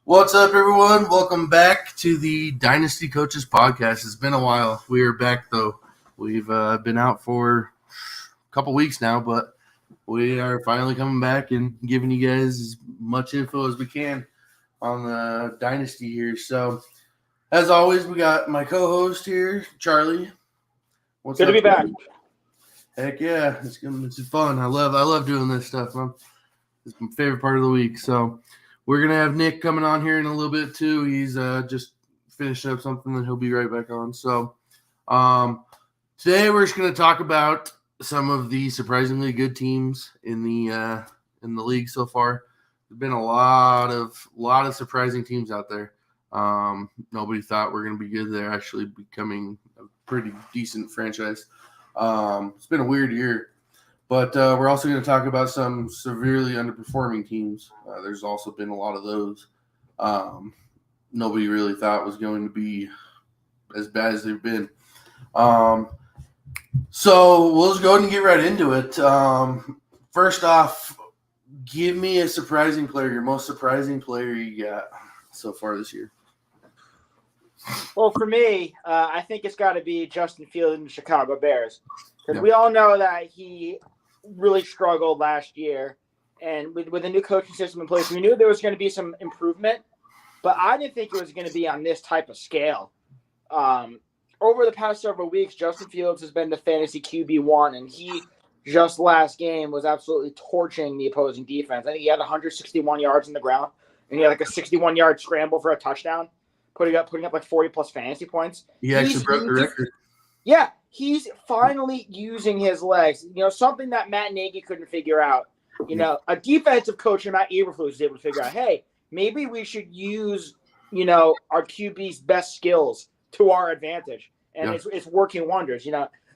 What's up, everyone? Welcome back to the Dynasty Coaches podcast. It's been a while. We are back, though. We've been out for a couple weeks now, but we are finally coming back and giving you guys as much info as we can on the Dynasty here. So, as always, we got my co-host here, Charlie. What's good up, to be back. Heck yeah, it's fun. I love doing this stuff, man. It's my favorite part of the week. So we're gonna have Nick coming on here in a little bit too. He's just finishing up something that he'll be right back on. So today we're just gonna talk about some of the surprisingly good teams in the league so far. There's been a lot of surprising teams out there. Nobody thought we're gonna be good. They're actually becoming a pretty decent franchise. It's been a weird year, but we're also going to talk about some severely underperforming teams. There's also been a lot of those. Nobody really thought was going to be as bad as they've been. So we'll just go ahead and get right into it. First off, give me a surprising player, your most surprising player you got so far this year. Well, for me, I think it's got to be Justin Fields and the Chicago Bears. Because we all know that he really struggled last year. And with a new coaching system in place, we knew there was going to be some improvement. But I didn't think it was going to be on this type of scale. Over the past several weeks, Justin Fields has been the fantasy QB1. And he, just last game, was absolutely torching the opposing defense. I think he had 161 yards on the ground. And he had like a 61-yard scramble for a touchdown. Putting up like 40-plus fantasy points. He actually broke the record. Yeah, he's finally using his legs. You know, something that Matt Nagy couldn't figure out. You know, a defensive coach in Matt Eberflus was able to figure out, hey, maybe we should use, our QB's best skills to our advantage. And it's working wonders.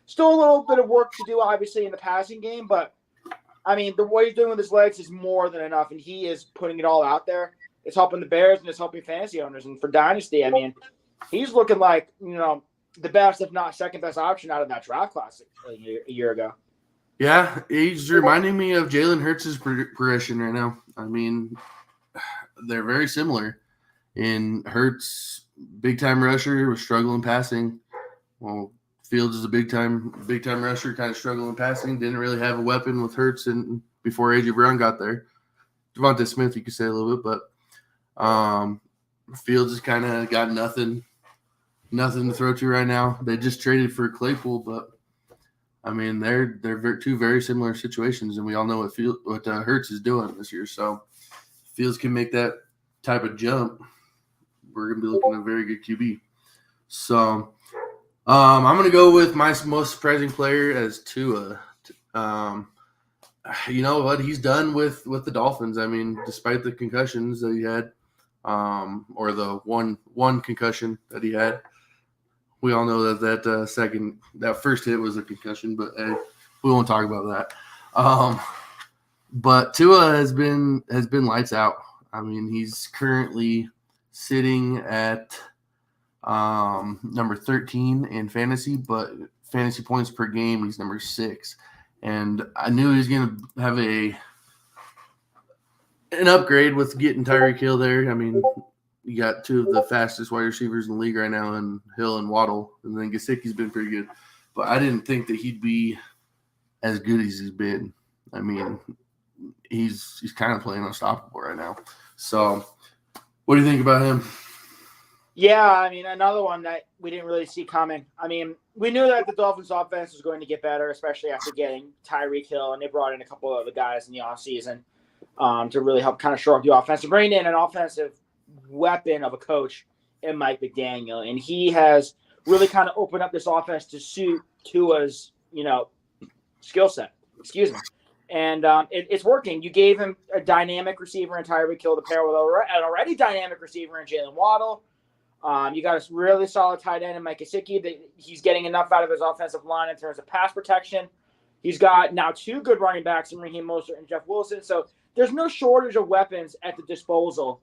Still a little bit of work to do, obviously, in the passing game. But, I mean, what he's doing with his legs is more than enough. And he is putting it all out there. It's helping the Bears and it's helping fantasy owners. And for Dynasty, I mean, he's looking like, the best, if not second best option out of that draft class a year ago. Yeah, he's reminding me of Jalen Hurts' progression right now. I mean, they're very similar. In Hurts, big-time rusher, was struggling passing. Well, Fields is a big-time rusher, kind of struggling passing. Didn't really have a weapon with Hurts before A.J. Brown got there. Devontae Smith, you could say a little bit, but Fields has kind of got nothing to throw to right now. They just traded for Claypool, but I mean they're two very similar situations, and we all know what Hurts is doing this year. So Fields can make that type of jump. We're gonna be looking at a very good QB. So I'm gonna go with my most surprising player as Tua. You know what he's done with the Dolphins. I mean, despite the concussions that he had. Or the one concussion that he had. We all know that first hit was a concussion, but we won't talk about that. But Tua has been lights out. I mean, he's currently sitting at number 13 in fantasy, but fantasy points per game, he's number 6. And I knew he was going to have an upgrade with getting Tyreek Hill there. I mean, you got two of the fastest wide receivers in the league right now, and Hill and Waddle, and then Gesicki's been pretty good. But I didn't think that he'd be as good as he's been. I mean, he's kind of playing unstoppable right now. So, what do you think about him? Yeah, I mean, another one that we didn't really see coming. I mean, we knew that the Dolphins' offense was going to get better, especially after getting Tyreek Hill, and they brought in a couple of other guys in the offseason. To really help kind of shore up the offense and bring in an offensive weapon of a coach in Mike McDaniel. And he has really kind of opened up this offense to suit Tua's, skill set. Excuse me. And it's working. You gave him a dynamic receiver in Tyreek Hill to pair with an already dynamic receiver in Jalen Waddle. You got a really solid tight end in Mike Gesicki that he's getting enough out of his offensive line in terms of pass protection. He's got now 2 good running backs in Raheem Mostert and Jeff Wilson. So there's no shortage of weapons at the disposal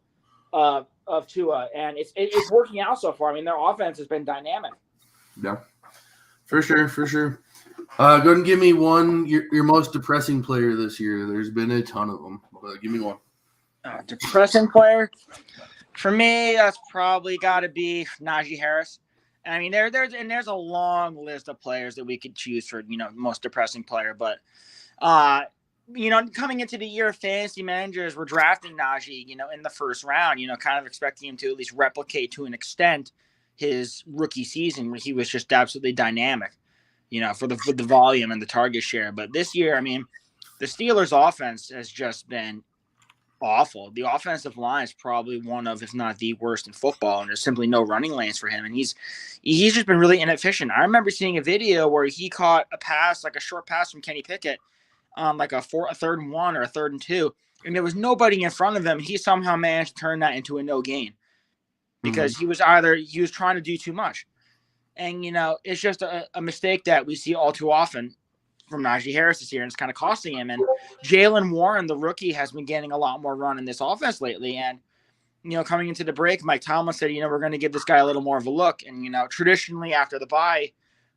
of Tua, and it's working out so far. I mean, their offense has been dynamic. Yeah, for sure. Go ahead and give me your most depressing player this year. There's been a ton of them, but give me one. Depressing player? For me, that's probably got to be Najee Harris. I mean, there's a long list of players that we could choose for, most depressing player. But, coming into the year, fantasy managers were drafting Najee, in the first round, kind of expecting him to at least replicate to an extent his rookie season where he was just absolutely dynamic, for the volume and the target share. But this year, I mean, the Steelers' offense has just been awful. The offensive line is probably one of, if not the worst in football, and there's simply no running lanes for him. And he's just been really inefficient. I remember seeing a video where he caught a pass, like a short pass from Kenny Pickett, like a 3rd and 1 or a 3rd and 2, and there was nobody in front of him. He somehow managed to turn that into a no gain because he was trying to do too much. And, it's just a mistake that we see all too often from Najee Harris this year, and it's kind of costing him. And Jaylen Warren, the rookie, has been getting a lot more run in this offense lately. And, coming into the break, Mike Tomlin said, we're going to give this guy a little more of a look. And, traditionally after the bye,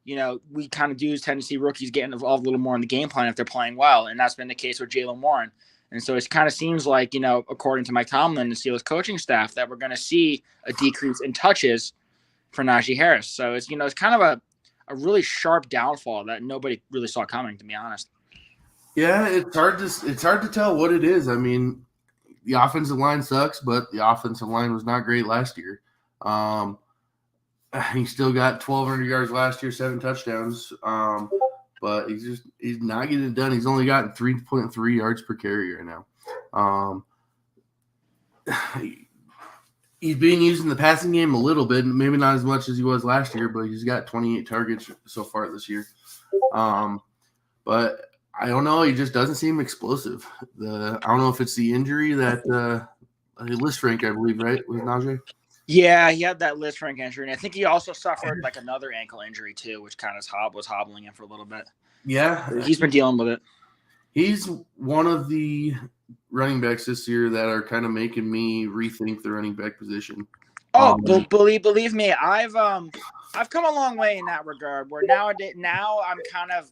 we kind of do tend to see rookies getting involved a little more in the game plan if they're playing well. And that's been the case with Jaylen Warren. And so it kind of seems like, according to Mike Tomlin and the Steelers coaching staff, that we're going to see a decrease in touches for Najee Harris. So it's, it's kind of a really sharp downfall that nobody really saw coming, to be honest. Yeah, it's hard to tell what it is. I mean, the offensive line sucks, but the offensive line was not great last year. He still got 1,200 yards last year, 7 touchdowns. But he's not getting it done. He's only gotten 3.3 yards per carry right now. He's being used in the passing game a little bit, maybe not as much as he was last year, but he's got 28 targets so far this year. But I don't know. He just doesn't seem explosive. I don't know if it's the injury that Lisfranc, I believe, right, with Najee? Yeah, he had that Lisfranc injury, and I think he also suffered like another ankle injury too, which kind of was hobbling him for a little bit. Yeah. He's been dealing with it. He's one of the running backs this year that are kind of making me rethink the running back position. Oh, believe me, I've come a long way in that regard. Where now I'm kind of,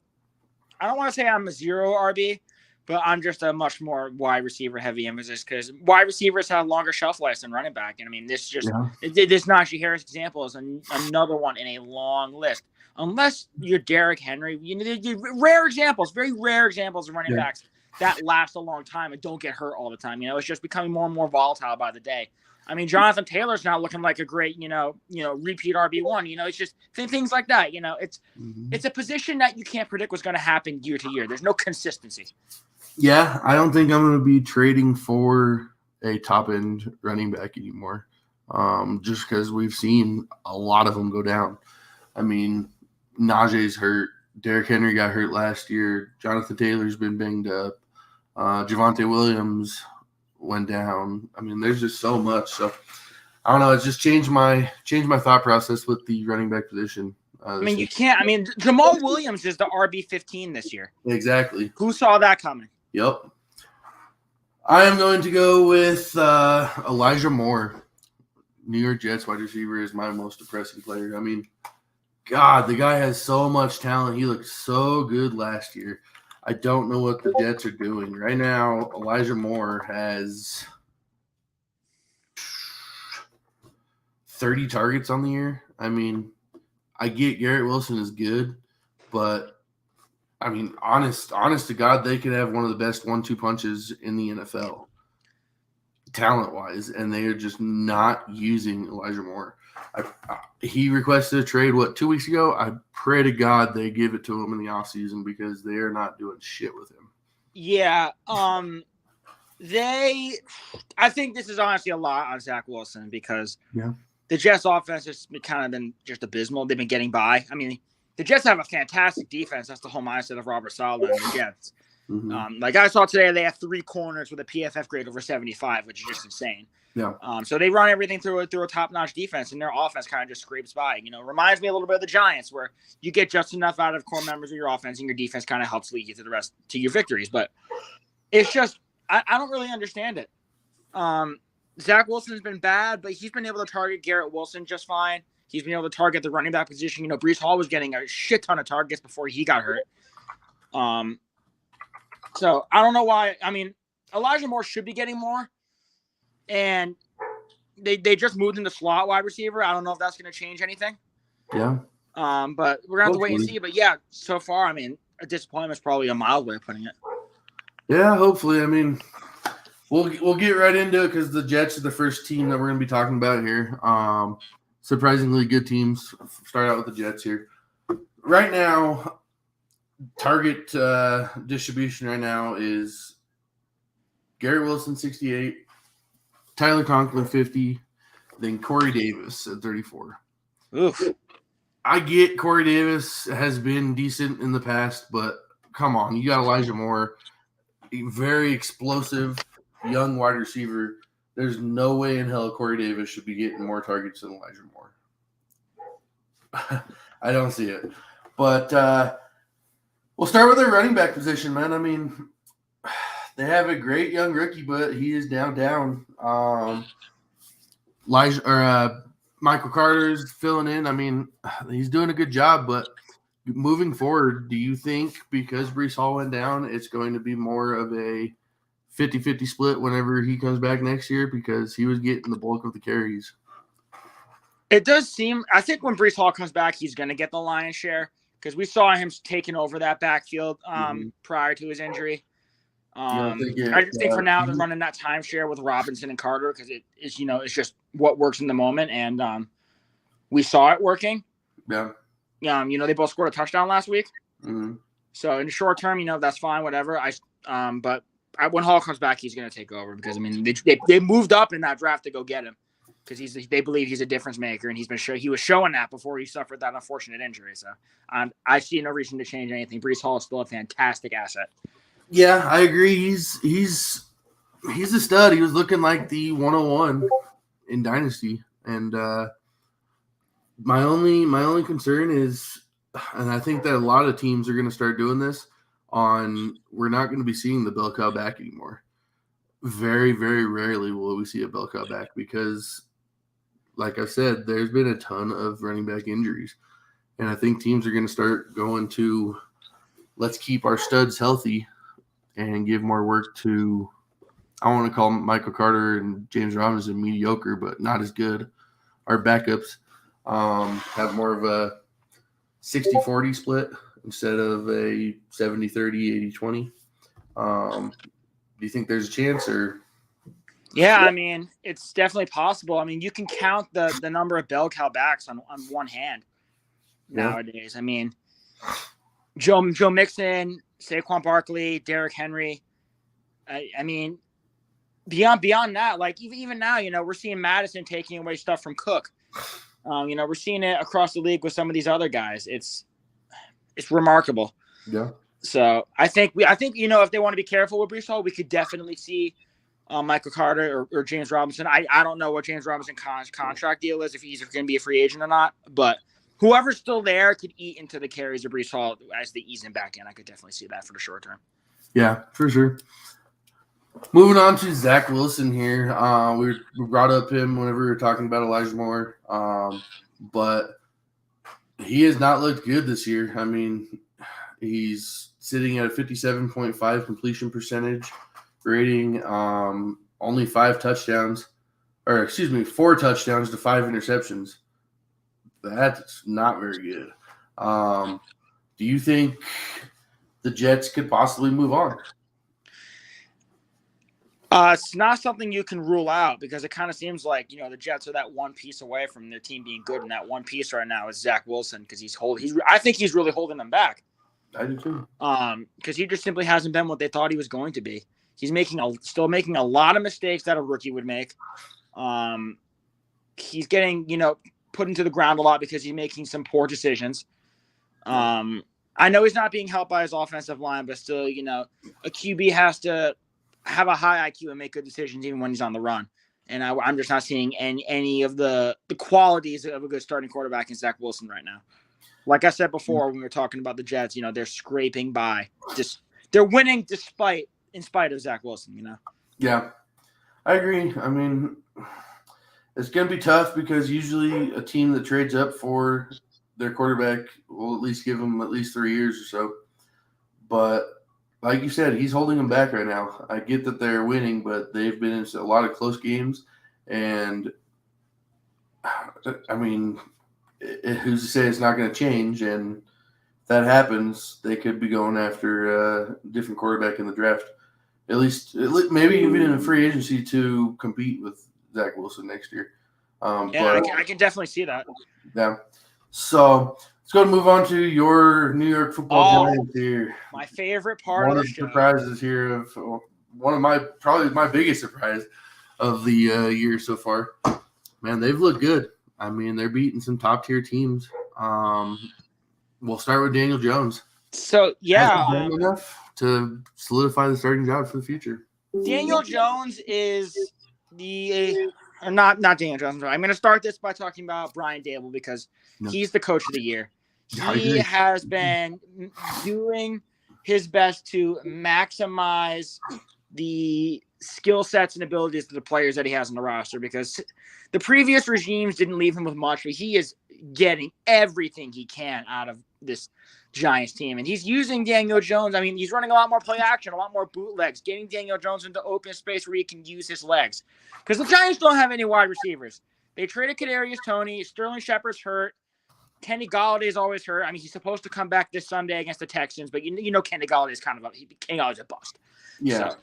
I don't want to say I'm a zero RB, but I'm just a much more wide receiver heavy emphasis because wide receivers have longer shelf life than running back. And I mean, this Najee Harris example is another one in a long list. Unless you're Derrick Henry, rare examples, very rare examples of running backs that last a long time and don't get hurt all the time. It's just becoming more and more volatile by the day. I mean, Jonathan Taylor's not looking like a great, repeat RB1. It's just things like that. It's a position that you can't predict what's going to happen year to year. There's no consistency. Yeah, I don't think I'm going to be trading for a top-end running back anymore, just because we've seen a lot of them go down. I mean, Najee's hurt. Derrick Henry got hurt last year. Jonathan Taylor's been banged up. Javonte Williams went down. I mean, there's just so much. So I don't know. It's just changed my thought process with the running back position. You can't. I mean, Jamal Williams is the RB15 this year. Exactly. Who saw that coming? Yep. I am going to go with Elijah Moore. New York Jets wide receiver is my most depressing player. I mean, God, the guy has so much talent. He looked so good last year. I don't know what the Jets are doing. Right now, Elijah Moore has 30 targets on the year. I mean, I get Garrett Wilson is good, but I mean, honest to God, they could have one of the best 1-2 punches in the NFL, talent-wise, and they are just not using Elijah Moore. He requested a trade, 2 weeks ago? I pray to God they give it to him in the offseason because they are not doing shit with him. Yeah. I think this is honestly a lot on Zach Wilson because the Jets offense has kind of been just abysmal. They've been getting by. I mean, the Jets have a fantastic defense. That's the whole mindset of Robert Saleh and the Jets. Mm-hmm. Like I saw today, they have 3 corners with a PFF grade over 75, which is just insane. Yeah. So they run everything through a top-notch defense, and their offense kind of just scrapes by. Reminds me a little bit of the Giants, where you get just enough out of core members of your offense, and your defense kind of helps lead you to your victories. But it's just I don't really understand it. Zach Wilson's been bad, but he's been able to target Garrett Wilson just fine. He's been able to target the running back position. Breece Hall was getting a shit ton of targets before he got hurt. So I don't know why. I mean, Elijah Moore should be getting more. And, they just moved into slot wide receiver. I don't know if that's going to change anything. Yeah. But we're going to have to wait and see. But, yeah, so far, I mean, a disappointment is probably a mild way of putting it. Yeah, hopefully. I mean, we'll get right into it because the Jets are the first team that we're going to be talking about here. Surprisingly good teams. Start out with the Jets here. Right now, target distribution right now is Garrett Wilson, 68, Tyler Conklin, 50, then Corey Davis at 34. Oof. I get Corey Davis has been decent in the past, but come on, you got Elijah Moore, a very explosive young wide receiver. There's no way in hell Corey Davis should be getting more targets than Elijah Moore. I don't see it. But we'll start with their running back position, man. I mean, they have a great young rookie, but he is down. Michael Carter's filling in. I mean, he's doing a good job, but moving forward, do you think because Breece Hall went down, it's going to be more of a 50-50 split whenever he comes back next year because he was getting the bulk of the carries? It does seem – I think when Breece Hall comes back, he's going to get the lion's share because we saw him taking over that backfield prior to his injury. I just think for now they're running that timeshare with Robinson and Carter because it is, it's just what works in the moment, and we saw it working. Yeah. They both scored a touchdown last week. Mm-hmm. So in the short term, that's fine, whatever. But when Hall comes back, he's going to take over because I mean they moved up in that draft to go get him because they believe he's a difference maker, and he was showing that before he suffered that unfortunate injury. So I see no reason to change anything. Breece Hall is still a fantastic asset. Yeah, I agree. He's a stud. He was looking like the 101 in Dynasty, and my only concern is, and I think that a lot of teams are going to start doing this. We're not going to be seeing the bell cow back anymore. Very, very rarely will we see a bell cow back because, like I said, there's been a ton of running back injuries, and I think teams are going to start going to let's keep our studs healthy and give more work to, I want to call Michael Carter and James Robinson mediocre, but not as good. Our backups have more of a 60-40 split instead of a 70-30, 80-20. Do you think there's a chance? Or? Yeah, I mean, it's definitely possible. I mean, you can count the number of bell cow backs on one hand nowadays. I mean, Joe Mixon, Saquon Barkley, Derrick Henry. I mean, beyond that, like even now, we're seeing Madison taking away stuff from Cook. We're seeing it across the league with some of these other guys. It's remarkable. Yeah. So I think if they want to be careful with Breece Hall, we could definitely see Michael Carter or James Robinson. I don't know what James Robinson contract deal is, if he's going to be a free agent or not, but whoever's still there could eat into the carries of Breece Hall as they ease him back in. I could definitely see that for the short term. Yeah, for sure. Moving on to Zach Wilson here. We brought up him whenever we were talking about Elijah Moore, but he has not looked good this year. I mean, he's sitting at a 57.5 completion percentage rating, only 4 touchdowns to 5 interceptions. That's not very good. Do you think the Jets could possibly move on? It's not something you can rule out because it kind of seems like, the Jets are that one piece away from their team being good, and that one piece right now is Zach Wilson because I think he's really holding them back. I do too. Because he just simply hasn't been what they thought he was going to be. He's still making a lot of mistakes that a rookie would make. He's getting, put into the ground a lot because he's making some poor decisions. I know he's not being helped by his offensive line, but still, a QB has to have a high IQ and make good decisions even when he's on the run. And I'm just not seeing any of the qualities of a good starting quarterback in Zach Wilson right now. Like I said before, when we were talking about the Jets, they're scraping by. They're winning in spite of Zach Wilson, Yeah, I agree. I mean, it's going to be tough because usually a team that trades up for their quarterback will at least give them at least 3 years or so. But like you said, he's holding them back right now. I get that they're winning, but they've been in a lot of close games, and I mean, who's to say it's not going to change? And if that happens, they could be going after a different quarterback in the draft. At least maybe even in a free agency to compete with Zach Wilson next year. I can definitely see that. Yeah. So let's go and move on to your New York Football Giants here. My favorite part One of of the the surprises here of one of probably my biggest surprise of the year so far. Man, they've looked good. I mean, they're beating some top tier teams. We'll start with Daniel Jones. So enough to solidify the starting job for the future. Daniel Jones is not Daniel Jones. I'm going to start this by talking about Brian Dable because he's the coach of the year. He has been doing his best to maximize the skill sets and abilities of the players that he has on the roster because the previous regimes didn't leave him with much, but he is getting everything he can out of this Giants team. And he's using Daniel Jones. I mean, he's running a lot more play action, a lot more bootlegs, getting Daniel Jones into open space where he can use his legs. Because the Giants don't have any wide receivers. They traded Kadarius Toney. Sterling Shepard's hurt. Kenny Galladay's always hurt. I mean, he's supposed to come back this Sunday against the Texans, but you know Kenny Galladay's Kenny Galladay's a bust. Yeah.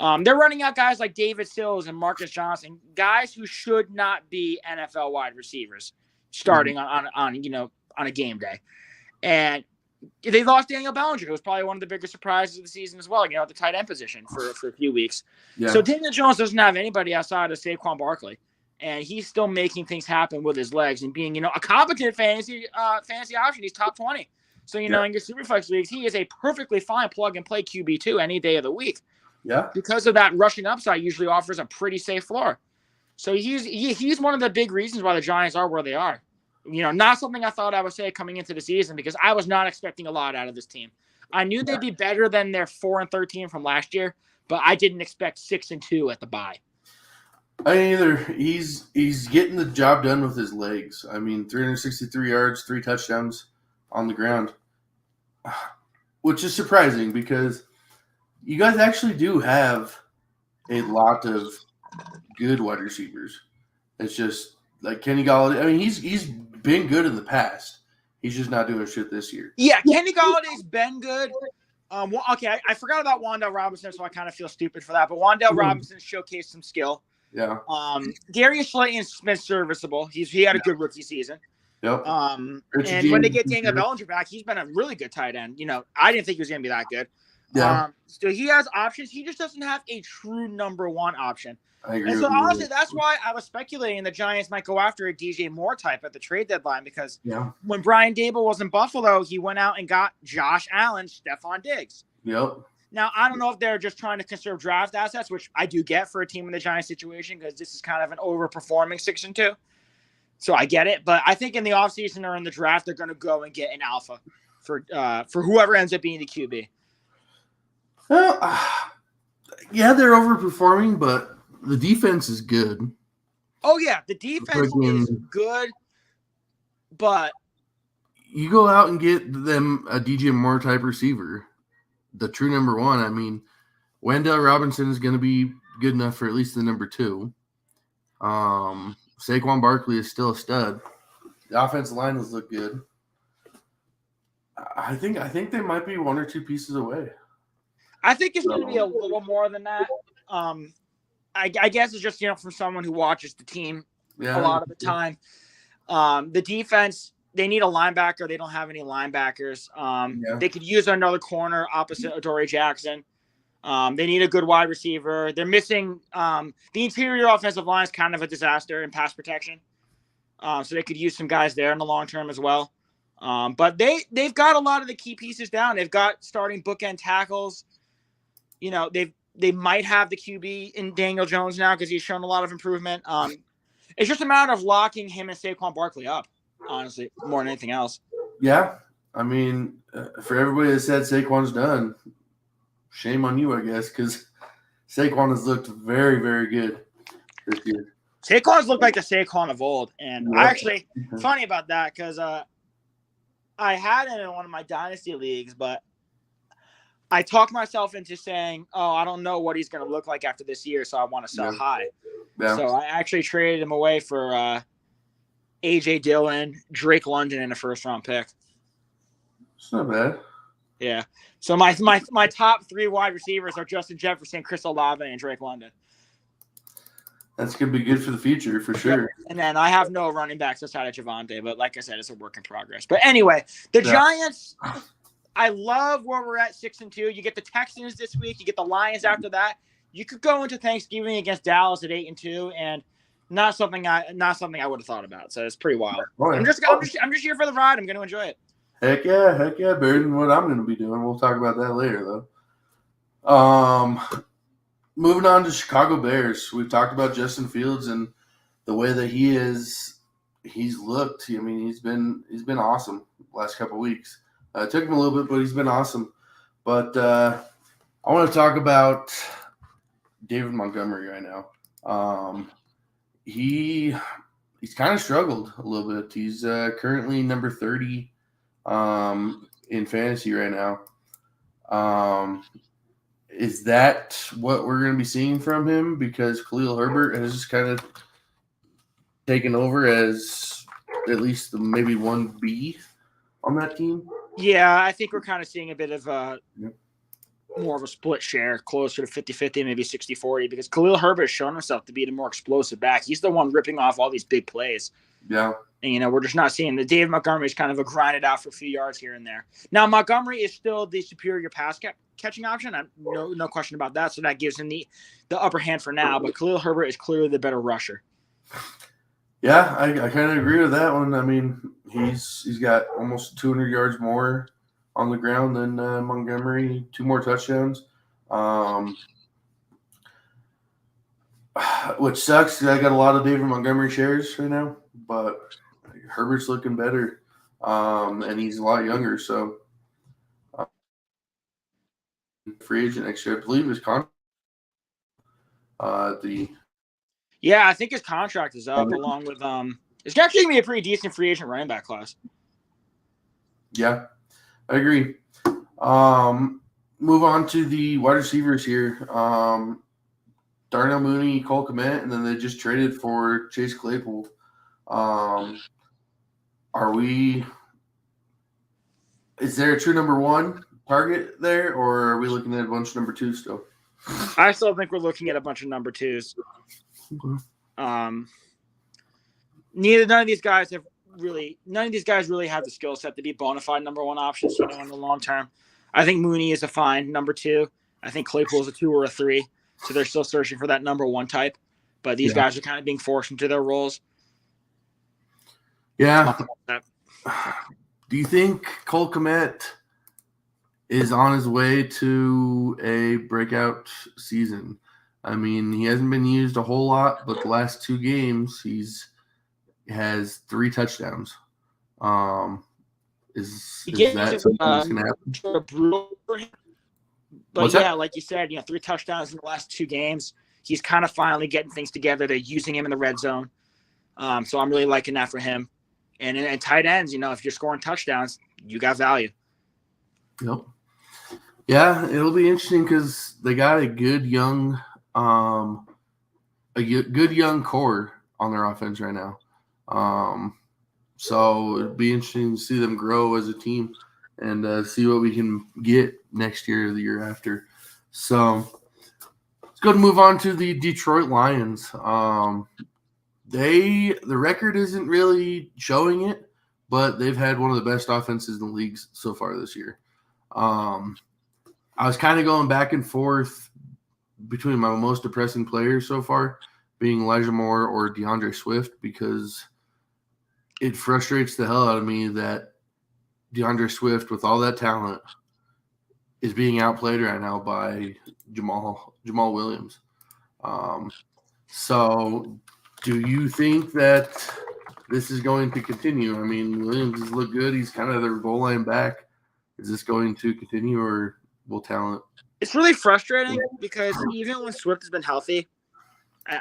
So, they're running out guys like David Sills and Marcus Johnson, guys who should not be NFL wide receivers starting on a game day. And they lost Daniel Bellinger, who was probably one of the biggest surprises of the season as well, at the tight end position for a few weeks. Yeah. So Daniel Jones doesn't have anybody outside of Saquon Barkley. And he's still making things happen with his legs and being, a competent fantasy option. He's top 20. So, in your Superflex leagues, he is a perfectly fine plug-and-play QB2 any day of the week. Yeah. Because of that rushing upside usually offers a pretty safe floor. So he's one of the big reasons why the Giants are where they are. Not something I thought I would say coming into the season because I was not expecting a lot out of this team. I knew they'd be better than their 4-13 from last year, but I didn't expect 6-2 at the bye. I mean, either he's getting the job done with his legs. I mean, 363 yards, 3 touchdowns on the ground, which is surprising because you guys actually do have a lot of good wide receivers. It's just like Kenny Galladay. I mean, he's been good in the past. He's just not doing shit this year. Yeah, Kenny Galladay's been good. Okay, I forgot about Wan'Dale Robinson, so I kind of feel stupid for that. But Wan'Dale Robinson showcased some skill. Yeah. Darius Slayton's been serviceable. He had a good rookie season. Yep. And when they get Daniel Bellinger back, he's been a really good tight end. I didn't think he was going to be that good. Yeah. So he has options. He just doesn't have a true number one option. I agree. And so honestly, that's why I was speculating the Giants might go after a DJ Moore type at the trade deadline because when Brian Dable was in Buffalo, he went out and got Josh Allen, Stephon Diggs. Yep. Now, I don't know if they're just trying to conserve draft assets, which I do get for a team in the Giants situation because this is kind of an overperforming 6-2. So I get it. But I think in the offseason or in the draft, they're going to go and get an alpha for whoever ends up being the QB. Well, yeah, they're overperforming, but the defense is good. Oh, yeah. The defense is good, but you go out and get them a DJ Moore type receiver. The true number one. I mean, Wan'Dale Robinson is going to be good enough for at least the number 2. Saquon Barkley is still a stud. The offensive line has looked good. I think they might be 1 or 2 pieces away. I think it's going to be a little more than that. I guess it's just from someone who watches the team a lot of the time. The defense. They need a linebacker. They don't have any linebackers. They could use another corner opposite Adoree Jackson. They need a good wide receiver. They're missing the interior offensive line is kind of a disaster in pass protection. So they could use some guys there in the long term as well. But they've got a lot of the key pieces down. They've got starting bookend tackles. They might have the QB in Daniel Jones now because he's shown a lot of improvement. It's just a matter of locking him and Saquon Barkley up. Honestly, more than anything else. Yeah. I mean, for everybody that said Saquon's done, shame on you, I guess, because Saquon has looked very, very good this year. Saquon's looked like the Saquon of old. And I actually, funny about that, because I had him in one of my Dynasty leagues, but I talked myself into saying, I don't know what he's going to look like after this year, so I want to sell high. Yeah. So I actually traded him away for A.J. Dillon, Drake London, and a first-round pick. It's not bad. Yeah. So my top 3 wide receivers are Justin Jefferson, Chris Olave, and Drake London. That's going to be good for the future, for sure. Yep. And then I have no running backs outside of Javonte, but like I said, it's a work in progress. But anyway, the Giants, I love where we're at 6-2. You get the Texans this week. You get the Lions after that. You could go into Thanksgiving against Dallas at 8-2, and not something I would have thought about. So it's pretty wild. I'm just here for the ride. I'm going to enjoy it. Heck yeah, better than what I'm going to be doing. We'll talk about that later, though. Moving on to Chicago Bears. We've talked about Justin Fields and the way that he's looked. I mean, he's been awesome the last couple of weeks. It took him a little bit, but he's been awesome. But I want to talk about David Montgomery right now. He's kind of struggled a little bit. He's currently number 30 in fantasy right now. Is that what we're going to be seeing from him? Because Khalil Herbert has just kind of taken over as at least maybe 1B on that team. Yeah, I think we're kind of seeing a bit of more of a split share, closer to 50-50, maybe 60-40, because Khalil Herbert has shown himself to be the more explosive back. He's the one ripping off all these big plays. Yeah. And, we're just not seeing the David Montgomery is kind of a grinded out for a few yards here and there. Now, Montgomery is still the superior pass catching option. No question about that. So that gives him the upper hand for now. But Khalil Herbert is clearly the better rusher. Yeah, I kind of agree with that one. I mean, he's got almost 200 yards more on the ground than Montgomery, 2 more touchdowns. Which sucks because I got a lot of David Montgomery shares right now, but Herbert's looking better, and he's a lot younger. So, free agent next year, I believe his contract. Yeah, I think his contract is up, along with it's actually gonna be a pretty decent free agent running back class. Yeah, I agree. Move on to the wide receivers here. Darnell Mooney, Cole Kmet, and then they just traded for Chase Claypool. Is there a true number 1 target there, or are we looking at a bunch of number 2 still? I still think we're looking at a bunch of number 2s. Okay. None of these guys really have the skill set to be bona fide number 1 options, in the long term. I think Mooney is a fine number 2. I think Claypool is a 2 or a 3. So they're still searching for that number 1 type. But these guys are kind of being forced into their roles. Yeah. Do you think Cole Kmet is on his way to a breakout season? I mean, he hasn't been used a whole lot, but the last 2 games he has 3 touchdowns. Is that something that's going to happen? But like you said, 3 touchdowns in the last 2 games. He's kind of finally getting things together. They're using him in the red zone. So I'm really liking that for him. And tight ends, if you're scoring touchdowns, you got value. Yep. Yeah, it'll be interesting because they got a good young core on their offense right now. So it'd be interesting to see them grow as a team and see what we can get next year or the year after. So let's go to move on to the Detroit Lions. The record isn't really showing it, but they've had one of the best offenses in the league so far this year. I was kind of going back and forth between my most depressing players so far being Elijah Moore or DeAndre Swift, because it frustrates the hell out of me that DeAndre Swift, with all that talent, is being outplayed right now by Jamal Williams. So do you think that this is going to continue? I mean, Williams has looked good. He's kind of their goal line back. Is this going to continue, or will talent? It's really frustrating because even when Swift has been healthy,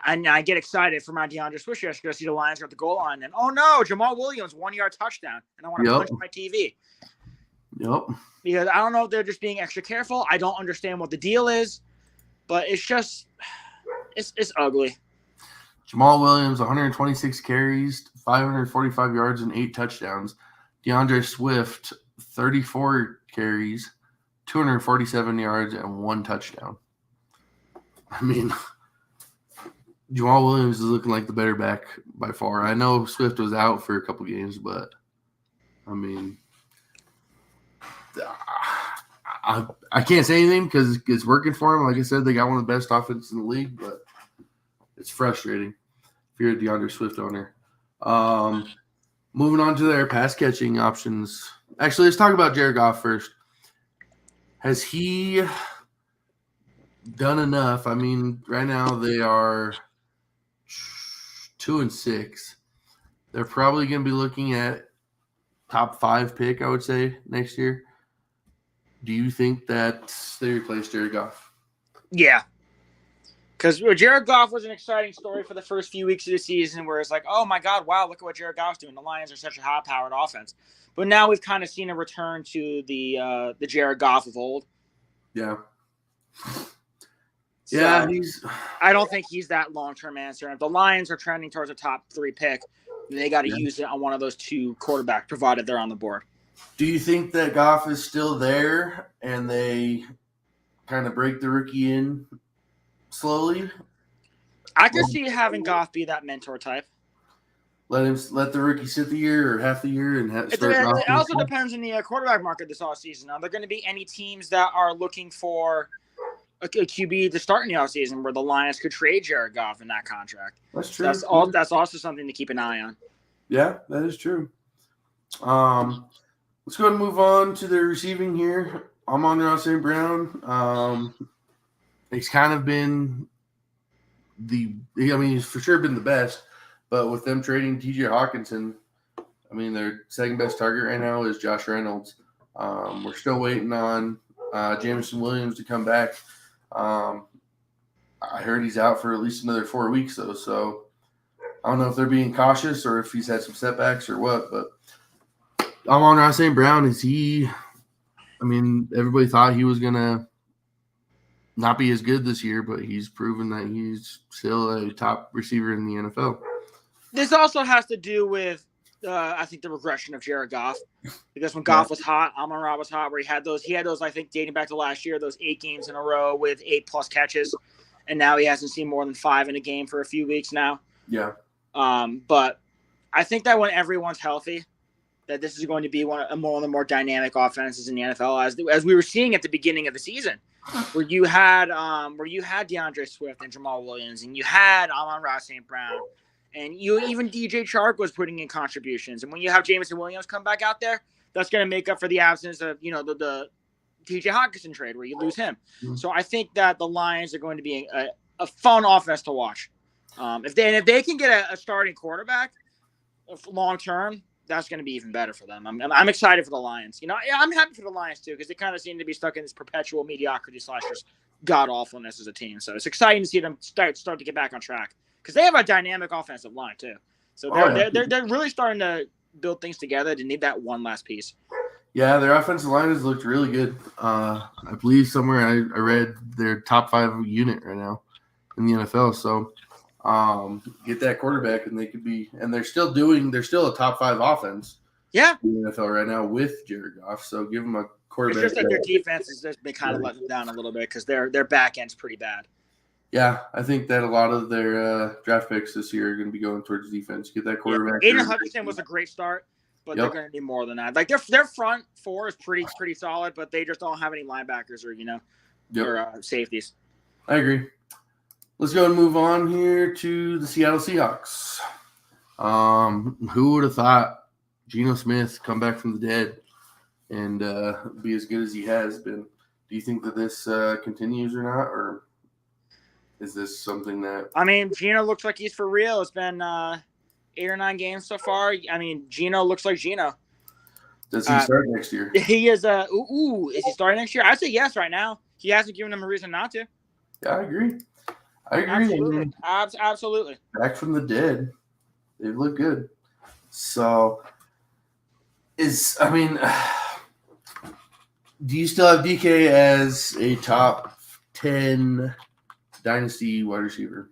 I get excited for my DeAndre Swift years to go see the Lions are at the goal line, and oh no, Jamal Williams 1-yard touchdown, and I want to punch my TV. Yep. Because I don't know if they're just being extra careful. I don't understand what the deal is, but it's just it's ugly. Jamal Williams, 126 carries, 545 yards, and 8 touchdowns. DeAndre Swift, 34 carries, 247 yards, and 1 touchdown. I mean, Jamal Williams is looking like the better back by far. I know Swift was out for a couple games, but I mean, I can't say anything because it's working for him. Like I said, they got one of the best offenses in the league, but it's frustrating if you're a DeAndre Swift owner. Moving on to their pass catching options. Actually, let's talk about Jared Goff first. Has he done enough? I mean, right now they are 2-6. They're probably going to be looking at top 5 pick, I would say, next year. Do you think that they replace Jared Goff? Yeah. Because Jared Goff was an exciting story for the first few weeks of the season where it's like, oh, my God, wow, look at what Jared Goff's doing. The Lions are such a high-powered offense. But now we've kind of seen a return to the Jared Goff of old. Yeah. So, yeah, I don't think he's that long-term answer. If the Lions are trending towards a top 3 pick, they got to use it on one of those 2 quarterbacks, provided they're on the board. Do you think that Goff is still there and they kind of break the rookie in slowly? I could see having Goff be that mentor type. Let the rookie sit the year or half the year and it also depends on the quarterback market this offseason. Are there going to be any teams that are looking for a QB to start in the offseason where the Lions could trade Jared Goff in that contract? That's true. That's also something to keep an eye on. Yeah, that is true. Let's go ahead and move on to the receiving here. Amon-Ra St. Brown. He's kind of been he's for sure been the best, but with them trading TJ Hawkinson, I mean, their second best target right now is Josh Reynolds. We're still waiting on Jameson Williams to come back. I heard he's out for at least another 4 weeks, though, so I don't know if they're being cautious or if he's had some setbacks or what, but Amon-Ra St. Brown, everybody thought he was going to not be as good this year, but he's proven that he's still a top receiver in the NFL. This also has to do with, I think, the regression of Jared Goff. Because when Goff was hot, Amon-Ra was hot, where he had those, I think, dating back to last year, those 8 games in a row with 8+ catches. And now he hasn't seen more than 5 in a game for a few weeks now. Yeah. But I think that when everyone's healthy, that this is going to be one of the more dynamic offenses in the NFL, as we were seeing at the beginning of the season, where you had DeAndre Swift and Jamal Williams, and you had Amon-Ra St. Brown, and even DJ Chark was putting in contributions. And when you have Jameson Williams come back out there, that's going to make up for the absence of the TJ Hawkinson trade where you lose him. Mm-hmm. So I think that the Lions are going to be a fun offense to watch. If they can get a starting quarterback long term, that's going to be even better for them. I'm excited for the Lions. I'm happy for the Lions too, because they kind of seem to be stuck in this perpetual mediocrity / just god awfulness as a team. So it's exciting to see them start to get back on track, because they have a dynamic offensive line too. So they're really starting to build things together. They need that one last piece. Yeah, their offensive line has looked really good. I believe somewhere I read their top 5 unit right now in the NFL. So get that quarterback and they could be, and they're still a top 5 offense. Yeah, in the NFL right now with Jared Goff. So give them a quarterback. It's just that their defense has just been kind of letting them down a little bit, because their back end's pretty bad. Yeah, I think that a lot of their draft picks this year are going to be going towards defense. Get that quarterback. Aiden Hutchinson was a great start, but they're going to need more than that. Like their front 4 is pretty solid, but they just don't have any linebackers or safeties. I agree. Let's go and move on here to the Seattle Seahawks. Who would have thought Geno Smith come back from the dead and be as good as he has been? Do you think that this continues or not, or is this something that... Geno looks like he's for real. It's been 8 or 9 games so far. Geno looks like Geno. Does he start next year? He is is he starting next year? I'd say yes right now. He hasn't given them a reason not to. Yeah, I agree. Absolutely. Absolutely. Back from the dead. They look good. So, do you still have DK as a top 10 Dynasty wide receiver?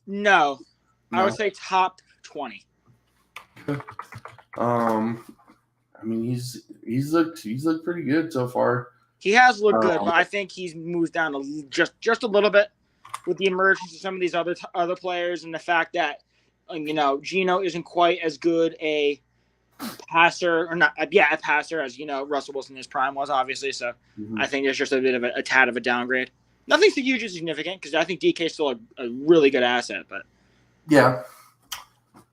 No. I No. would say top 20. I mean, he's looked pretty good so far. He has looked good, but I think he's moved down just a little bit with the emergence of some of these other players and the fact that Geno isn't quite as good a passer a passer as Russell Wilson in his prime was, obviously. So I think there's just a bit of a tad of a downgrade. Nothing hugely significant because I think DK is still a really good asset, but yeah.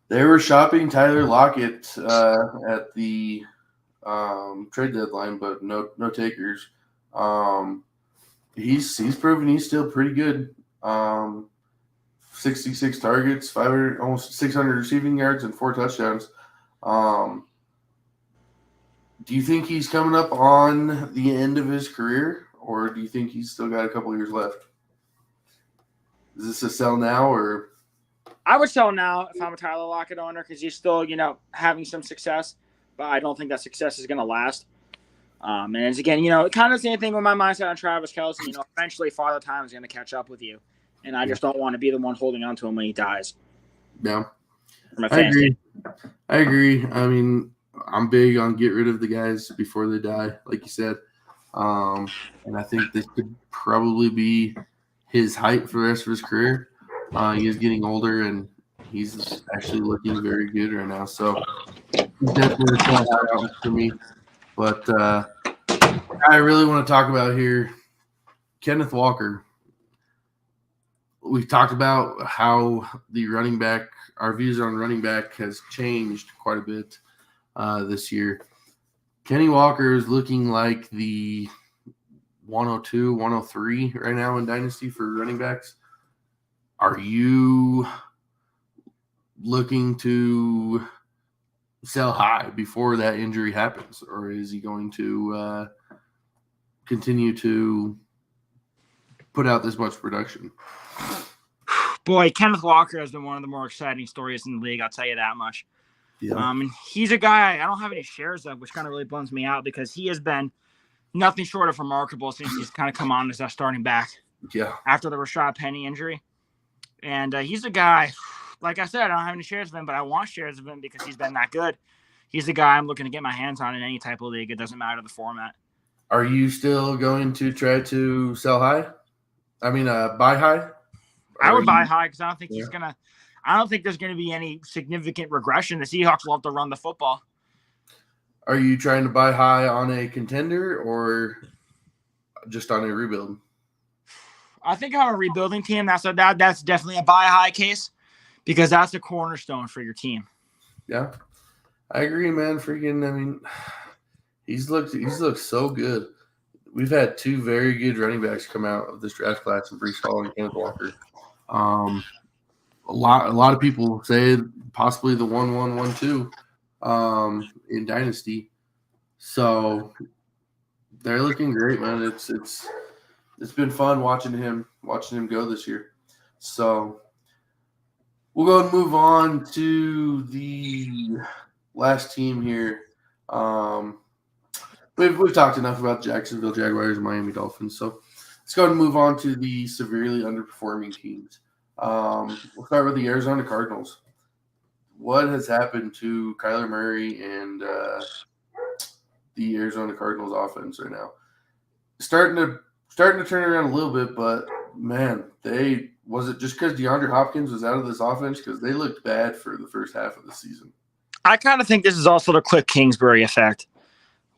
They were shopping Tyler Lockett at the trade deadline, but no takers. He's proven he's still pretty good. 66 targets, 500, almost 600 receiving yards, and 4 touchdowns. Do you think he's coming up on the end of his career, or do you think he's still got a couple of years left? Is this a sell now, or? I would sell now if I'm a Tyler Lockett owner because he's still, having some success, but I don't think that success is going to last. And it's again, kind of the same thing with my mindset on Travis Kelce. Eventually Father Time is going to catch up with you, and I just don't want to be the one holding on to him when he dies. Yeah, I agree. I mean, I'm big on get rid of the guys before they die, like you said. And I think this could probably be his height for the rest of his career. He is getting older, and he's actually looking very good right now. So definitely a sell out for me. But I really want to talk about here, Kenneth Walker. We've talked about how the running back, our views on running back has changed quite a bit this year. Kenny Walker is looking like the 102, 103 right now in Dynasty for running backs. Are you looking to sell high before that injury happens, or is he going to continue to put out this much production? Boy, Kenneth Walker has been one of the more exciting stories in the league. I'll tell you that much. Yeah. And he's a guy I don't have any shares of, which kind of really bums me out because he has been nothing short of remarkable since he's kind of come on as a starting back. Yeah. After the Rashad Penny injury. And he's a guy, like I said, I don't have any shares of him, but I want shares of him because he's been that good. He's the guy I'm looking to get my hands on in any type of league. It doesn't matter the format. Are you still going to try to sell high? I mean, buy high? I would buy high because I don't think he's going to – I don't think there's going to be any significant regression. The Seahawks love to run the football. Are you trying to buy high on a contender or just on a rebuild? I think on a rebuilding team, that's definitely a buy high case because that's a cornerstone for your team. Yeah, I agree, man. Freaking, I mean, he's looked so good. We've had 2 very good running backs come out of this draft class in Breece Hall and Kenneth Walker. A lot of people say possibly the 1-1-1-2 in Dynasty. So they're looking great, man. It's been fun watching him go this year. So we'll go and move on to the last team here. We've talked enough about Jacksonville Jaguars and Miami Dolphins. So let's go ahead and move on to the severely underperforming teams. We'll start with the Arizona Cardinals. What has happened to Kyler Murray and the Arizona Cardinals offense right now? Starting to turn around a little bit, but man, was it just because DeAndre Hopkins was out of this offense? Because they looked bad for the first half of the season. I kind of think this is also the Cliff Kingsbury effect.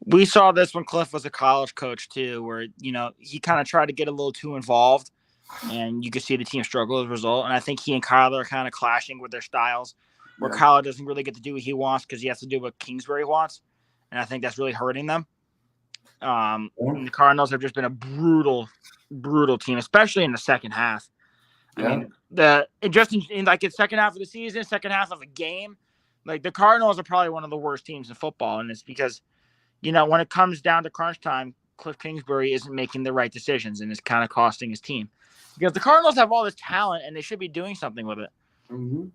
We saw this when Cliff was a college coach too, where he kind of tried to get a little too involved, and you could see the team struggle as a result. And I think he and Kyler are kind of clashing with their styles, where Kyler doesn't really get to do what he wants because he has to do what Kingsbury wants, and I think that's really hurting them. And the Cardinals have just been a brutal team, especially in the second half. Yeah. I mean, in the second half of the season, second half of a game, like the Cardinals are probably one of the worst teams in football, and it's because when it comes down to crunch time, Cliff Kingsbury isn't making the right decisions, and it's kind of costing his team. Because the Cardinals have all this talent, and they should be doing something with it. Mm-hmm.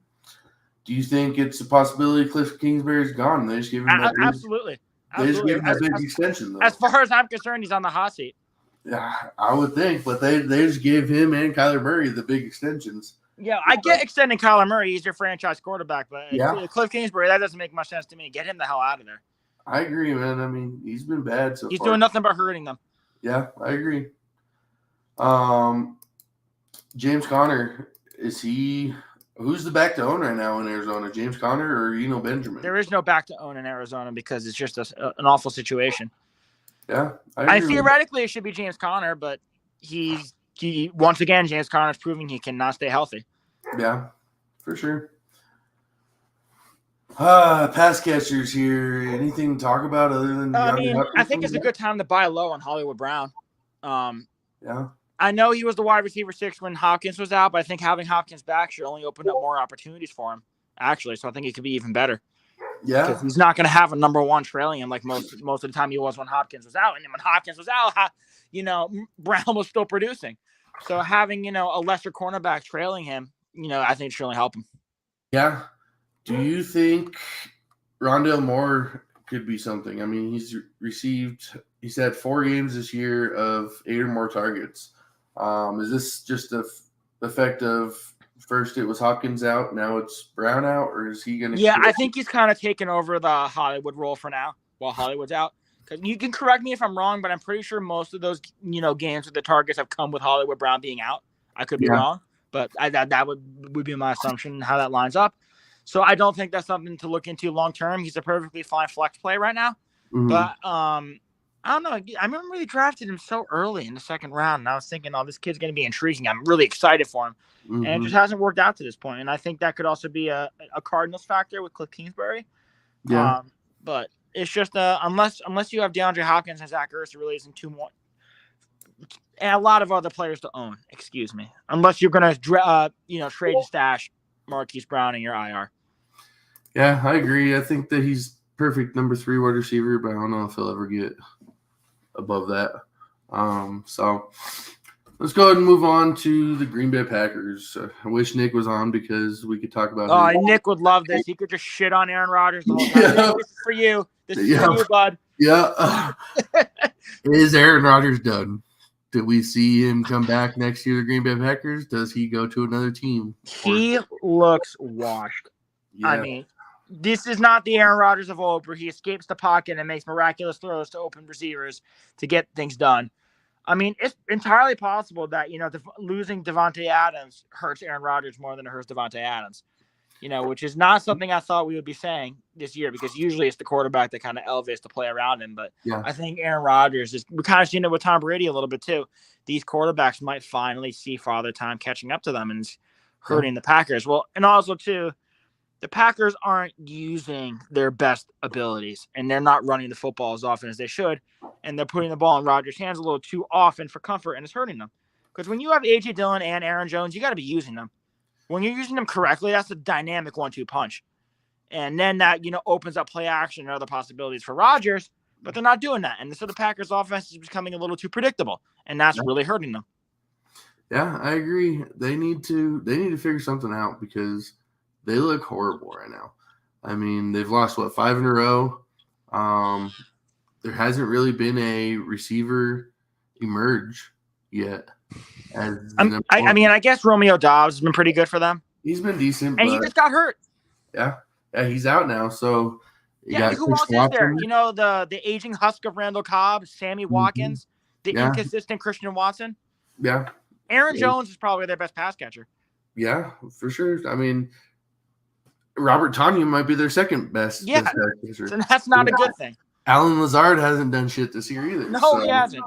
Do you think it's a possibility Cliff Kingsbury's gone? They just give him absolutely. They just gave him that big extension, though. As far as I'm concerned, he's on the hot seat. Yeah, I would think, but they just gave him and Kyler Murray the big extensions. Yeah, I get extending Kyler Murray. He's your franchise quarterback, but Yeah. Cliff Kingsbury, that doesn't make much sense to me. Get him the hell out of there. I agree, man. I mean, he's been bad so He's far. doing nothing but hurting them. Yeah, I agree. James Conner, who's the back to own right now in Arizona? James Conner or Eno Benjamin? There is no back to own in Arizona because it's just an awful situation. Yeah, I agree. Theoretically, it should be James Conner, but he once again, James Conner is proving he cannot stay healthy. Yeah, for sure. Pass catchers here. Anything to talk about other than? I think it's a good time to buy low on Hollywood Brown. Yeah. I know he was the wide receiver 6 when Hopkins was out, but I think having Hopkins back should only open up more opportunities for him. Actually, so I think it could be even better. Yeah. Because he's not going to have a number 1 trailing him like most of the time he was when Hopkins was out. And then when Hopkins was out, Brown was still producing. So having, a lesser cornerback trailing him, I think should only help him. Yeah. Do you think Rondale Moore could be something? I mean, he's had 4 games this year of 8 or more targets. Is this just the effect of first it was Hopkins out, now it's Brown out, or is he going to? Yeah, I think he's kind of taken over the Hollywood role for now while Hollywood's out. Because you can correct me if I'm wrong, but I'm pretty sure most of those games with the targets have come with Hollywood Brown being out. I could be wrong, but that would be my assumption how that lines up. So I don't think that's something to look into long term. He's a perfectly fine flex play right now, but I don't know. I remember we drafted him so early in the 2nd round, and I was thinking, this kid's going to be intriguing. I'm really excited for him. And it just hasn't worked out to this point. And I think that could also be a Cardinals factor with Cliff Kingsbury. Yeah. But it's just unless you have DeAndre Hopkins and Zach Ertz releasing 2 more, and a lot of other players to own. Excuse me. Unless you're going to trade and stash Marquise Brown in your IR. Yeah, I agree. I think that he's perfect number 3 wide receiver, but I don't know if he'll ever get above that. So let's go ahead and move on to the Green Bay Packers. I wish Nick was on because we could talk about Nick would love this. He could just shit on Aaron Rodgers the whole time. Yeah. This is for you. This is for you, bud. Yeah. Is Aaron Rodgers done? Do we see him come back next year to Green Bay Packers? Does he go to another team? He looks washed. Yeah. I mean, this is not the Aaron Rodgers of old where he escapes the pocket and makes miraculous throws to open receivers to get things done. I mean, it's entirely possible that, losing Devontae Adams hurts Aaron Rodgers more than it hurts Devontae Adams, which is not something I thought we would be saying this year because usually it's the quarterback that kind of elevates the play around him. But I think Aaron Rodgers we're kind of seeing it with Tom Brady a little bit too. These quarterbacks might finally see Father Time catching up to them and hurting the Packers. Well, and also too, the Packers aren't using their best abilities, and they're not running the football as often as they should, and they're putting the ball in Rodgers' hands a little too often for comfort, and it's hurting them. Because when you have A.J. Dillon and Aaron Jones, you got to be using them. When you're using them correctly, that's a dynamic 1-2 punch. And then that, opens up play action and other possibilities for Rodgers, but they're not doing that. And so the Packers' offense is becoming a little too predictable, and that's really hurting them. Yeah, I agree. They need to figure something out because they look horrible right now. I mean, they've lost, 5 in a row? There hasn't really been a receiver emerge yet. I guess Romeo Doubs has been pretty good for them. He's been decent. And he just got hurt. Yeah, he's out now. So, who else is there? The aging husk of Randall Cobb, Sammy Watkins, the inconsistent Christian Watson. Yeah. Aaron Jones is probably their best pass catcher. Yeah, for sure. I mean, Robert Tonyan might be their second best. Yeah, best pass catcher. So that's not a good thing. Alan Lazard hasn't done shit this year either. No, he hasn't.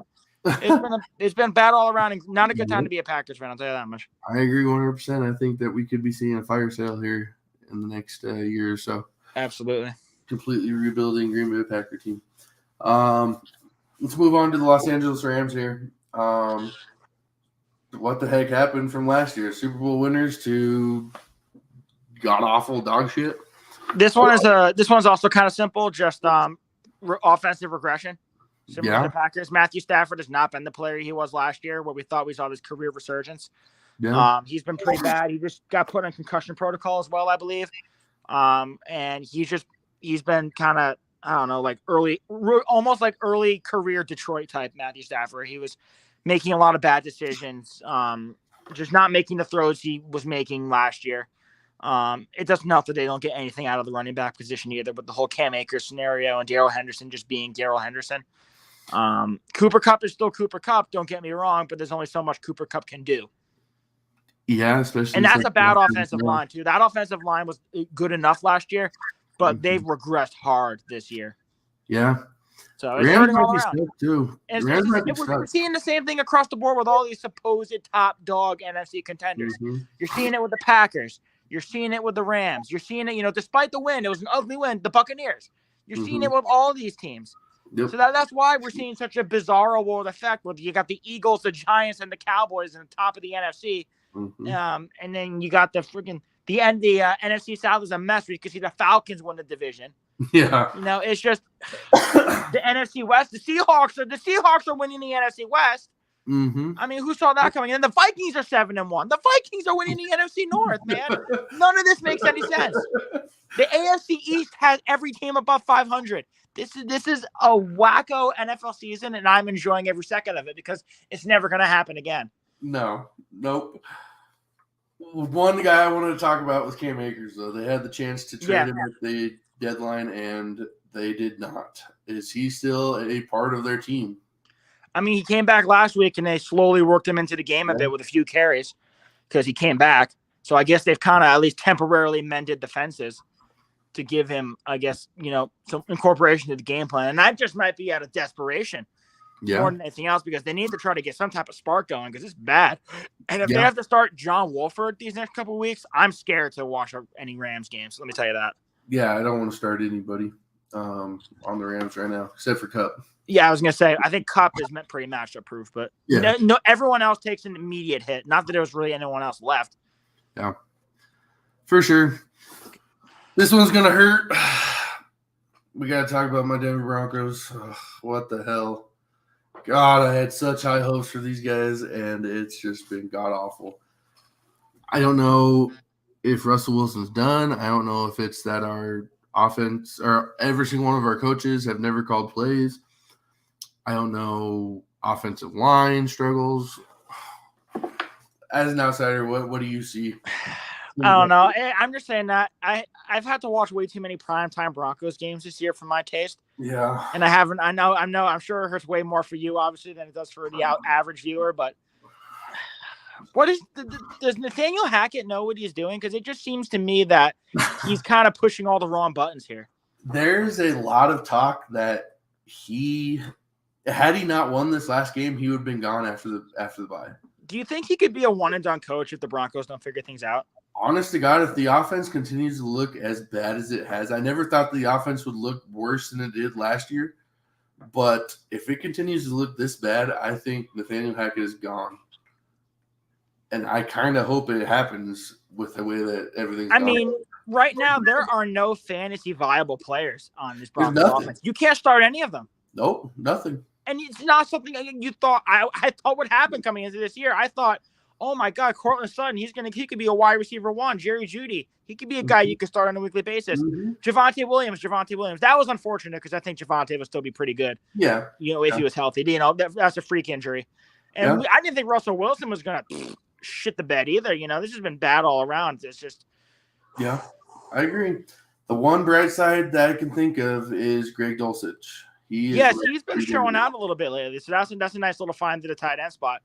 It's been bad all around, and not a good time to be a Packers fan. I'll tell you that much. I agree 100%. I think that we could be seeing a fire sale here in the next year or so. Absolutely. Completely rebuilding Green Bay Packer team. Let's move on to the Los Angeles Rams here. What the heck happened from last year? Super Bowl winners to god awful dog shit. This one's also kind of simple, just offensive regression. Similar to the Packers, Matthew Stafford has not been the player he was last year, where we thought we saw this career resurgence. Yeah. He's been pretty bad. He just got put on concussion protocol as well, I believe. And he's been kind of, I don't know, like almost like early career Detroit type Matthew Stafford. He was making a lot of bad decisions. just not making the throws he was making last year. It doesn't help that they don't get anything out of the running back position either, with the whole Cam Akers scenario and Darrell Henderson just being Darrell Henderson. Cooper Kupp is still Cooper Kupp, don't get me wrong, but there's only so much Cooper Kupp can do. Yeah, especially. And that's a bad offensive line, too. That offensive line was good enough last year, but they've regressed hard this year. Yeah. So it's hurting all around. Too. And we're seeing the same thing across the board with all these supposed top dog NFC contenders. You're seeing it with the Packers. You're seeing it with the Rams. You're seeing it, despite the win, it was an ugly win, the Buccaneers. You're seeing it with all these teams. Yep. So that's why we're seeing such a bizarre world effect where you got the Eagles, the Giants, and the Cowboys in the top of the NFC. And then you got the NFC South is a mess where you can see the Falcons win the division. Yeah. It's just the NFC West. The Seahawks are winning the NFC West. I mean, who saw that coming? And the Vikings are 7-1. The Vikings are winning the NFC North, man. None of this makes any sense. The AFC East has every team above 500. This is a wacko NFL season, and I'm enjoying every second of it because it's never going to happen again. Nope. One guy I wanted to talk about was Cam Akers, though. They had the chance to trade him at the deadline, and they did not. Is he still a part of their team? I mean, he came back last week, and they slowly worked him into the game a bit with a few carries because he came back. So I guess they've kind of at least temporarily mended the fences to give him, I guess, some incorporation to the game plan. And that just might be out of desperation more than anything else because they need to try to get some type of spark going because it's bad. And if they have to start John Wolford these next couple of weeks, I'm scared to watch any Rams games. Let me tell you that. Yeah, I don't want to start anybody on the Rams right now, except for Kupp. Yeah, I was going to say, I think Kupp is pretty matchup proof, but no, everyone else takes an immediate hit. Not that there was really anyone else left. Yeah, for sure. This one's going to hurt. We got to talk about my Denver Broncos. Ugh, what the hell? God, I had such high hopes for these guys, and it's just been god-awful. I don't know if Russell Wilson's done. I don't know if it's that our offense or every single one of our coaches have never called plays. I don't know offensive line struggles. As an outsider, what do you see? I don't know. I'm just saying that I've had to watch way too many primetime Broncos games this year for my taste. Yeah. And I haven't. I'm sure it hurts way more for you, obviously, than it does for the average viewer. But does Nathaniel Hackett know what he's doing? Because it just seems to me that he's kind of pushing all the wrong buttons here. There's a lot of talk that had he not won this last game, he would have been gone after the bye. Do you think he could be a one-and-done coach if the Broncos don't figure things out? Honest to God, if the offense continues to look as bad as it has, I never thought the offense would look worse than it did last year. But if it continues to look this bad, I think Nathaniel Hackett is gone. And I kind of hope it happens with the way that everything's gone. I mean, right now, there are no fantasy viable players on this Broncos offense. You can't start any of them. Nope, nothing. And it's not something you thought I thought would happen coming into this year. I thought, oh my God, Cortland Sutton, he could be a wide receiver one. Jerry Jeudy, he could be a guy you could start on a weekly basis. Javonte Williams. That was unfortunate because I think Javonte would still be pretty good. Yeah, if he was healthy. That's a freak injury. And I didn't think Russell Wilson was gonna shit the bed either. This has been bad all around. It's just I agree. The one bright side that I can think of is Greg Dulcich. He's been showing out a little bit lately. So that's a nice little find to the tight end spot.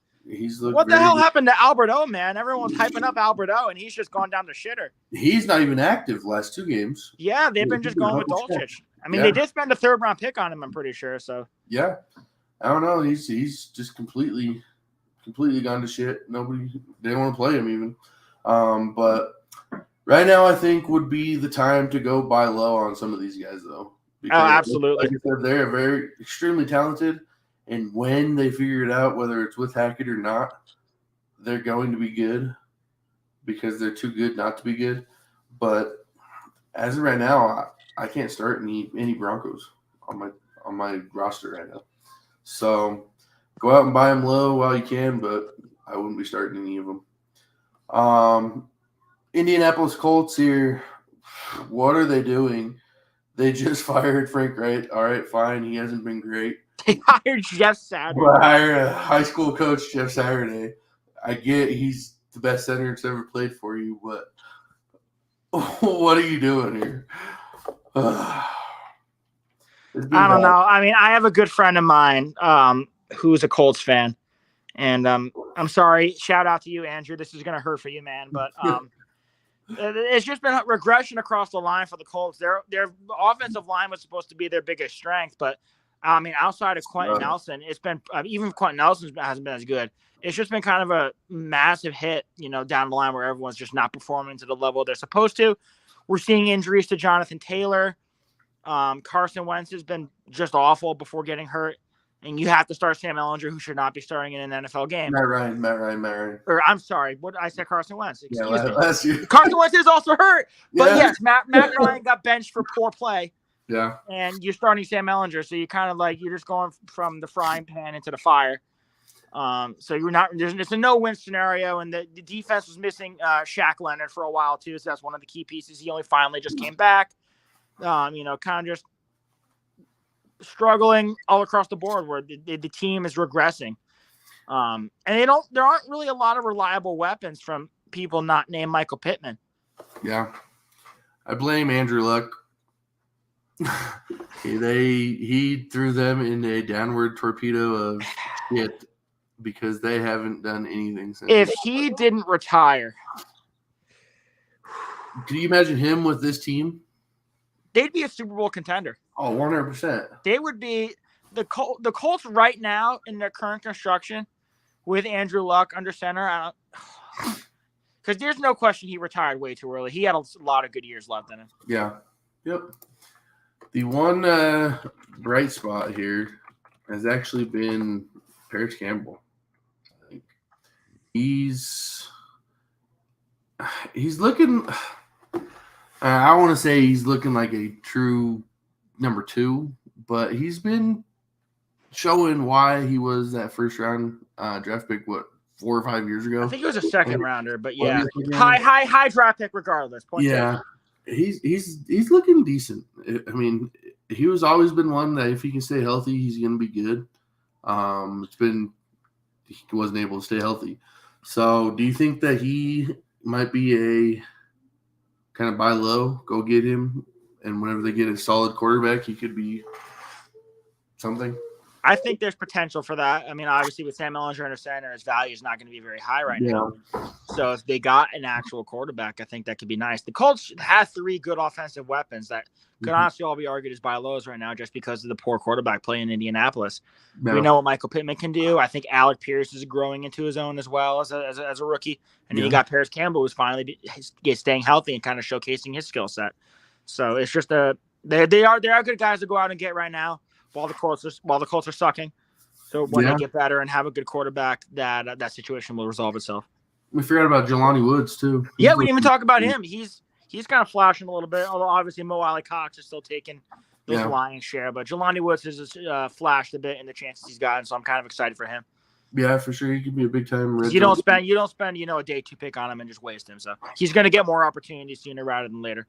What the hell happened to Albert O, man? Everyone's hyping up Albert O, and he's just gone down to shitter. He's not even active last two games. Yeah, they've been just going with Dulcich. I mean, they did spend a third-round pick on him, I'm pretty sure. So yeah, I don't know. He's just completely gone to shit. They don't want to play him even. But right now, I think would be the time to go buy low on some of these guys, though. Because, absolutely. Like I said, they're very extremely talented, and when they figure it out, whether it's with Hackett or not, they're going to be good because they're too good not to be good. But as of right now, I can't start any Broncos on my roster right now. So go out and buy them low while you can, but I wouldn't be starting any of them. Indianapolis Colts here. What are they doing? They just fired Frank Wright. All right, fine. He hasn't been great. They hired Jeff Saturday. Well, hire a high school coach, Jeff Saturday. I get he's the best center that's ever played for you, but what are you doing here? I don't know. I mean, I have a good friend of mine who's a Colts fan, and I'm sorry. Shout out to you, Andrew. This is gonna hurt for you, man. But it's just been a regression across the line for the Colts. Their offensive line was supposed to be their biggest strength, but I mean, outside of Quentin Nelson, it's been even Quentin Nelson hasn't been as good. It's just been kind of a massive hit, down the line where everyone's just not performing to the level they're supposed to. We're seeing injuries to Jonathan Taylor. Carson Wentz has been just awful before getting hurt. And you have to start Sam Ehlinger, who should not be starting in an NFL game. Matt Ryan. Or I'm sorry, what I said, Carson Wentz. Excuse me. Last year. Carson Wentz is also hurt. But yes, Matt Ryan got benched for poor play. Yeah. And you're starting Sam Ehlinger, so you kind of you're just going from the frying pan into the fire. So you're not. It's a no-win scenario, and the defense was missing Shaq Leonard for a while too. So that's one of the key pieces. He only finally just came back. Kind of just struggling all across the board, where the team is regressing. And there aren't really a lot of reliable weapons from people not named Michael Pittman. Yeah, I blame Andrew Luck. He threw them in a downward torpedo of shit because they haven't done anything since. If he didn't retire, can you imagine him with this team? They'd be a Super Bowl contender. Oh, 100%. They would be the Colts right now in their current construction with Andrew Luck under center. Because there's no question he retired way too early. He had a lot of good years left in him. Yeah. Yep. The one bright spot here has actually been Paris Campbell. I think he's looking. I want to say he's looking like a true number 2, but he's been showing why he was that first round draft pick. 4 or 5 years ago? I think it was a second rounder, but yeah, high draft pick regardless. He's looking decent. I mean, he was always been one that if he can stay healthy, he's going to be good. He wasn't able to stay healthy. So, do you think that he might be a kind of buy low, go get him, and whenever they get a solid quarterback, he could be something? I think there's potential for that. I mean, obviously with Sam Ehlinger under center, his value is not going to be very high right now. So if they got an actual quarterback, I think that could be nice. The Colts have 3 good offensive weapons that could honestly all be argued as buy lows right now just because of the poor quarterback play in Indianapolis. Yeah. We know what Michael Pittman can do. I think Alec Pierce is growing into his own as well as a rookie. And then you got Paris Campbell, who's finally staying healthy and kind of showcasing his skill set. So it's just they are good guys to go out and get right now. While the Colts are sucking, so when they get better and have a good quarterback, that situation will resolve itself. We forgot about Jelani Woods too. We didn't even talk about him. He's kind of flashing a little bit, although obviously Mo Alley Cox is still taking those lion's share. But Jelani Woods has flashed a bit in the chances he's gotten, so I'm kind of excited for him. Yeah, for sure, he could be a big time. You don't spend a day 2 pick on him and just waste him. So he's going to get more opportunities sooner rather than later.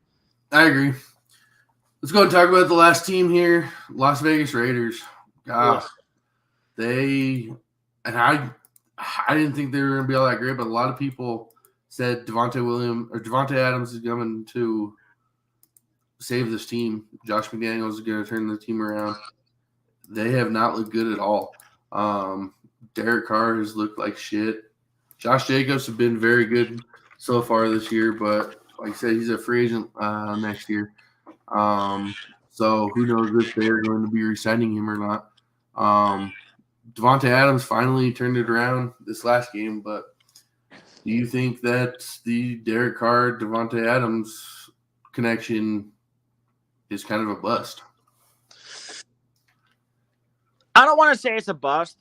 I agree. Let's go and talk about the last team here, Las Vegas Raiders. I didn't think they were going to be all that great, but a lot of people said Devontae Adams is coming to save this team. Josh McDaniels is going to turn the team around. They have not looked good at all. Derek Carr has looked like shit. Josh Jacobs has been very good so far this year, but like I said, he's a free agent next year. So who knows if they're going to be re-signing him or not. Devontae Adams finally turned it around this last game, but do you think that the Derek Carr, Devontae Adams connection is kind of a bust? I don't want to say it's a bust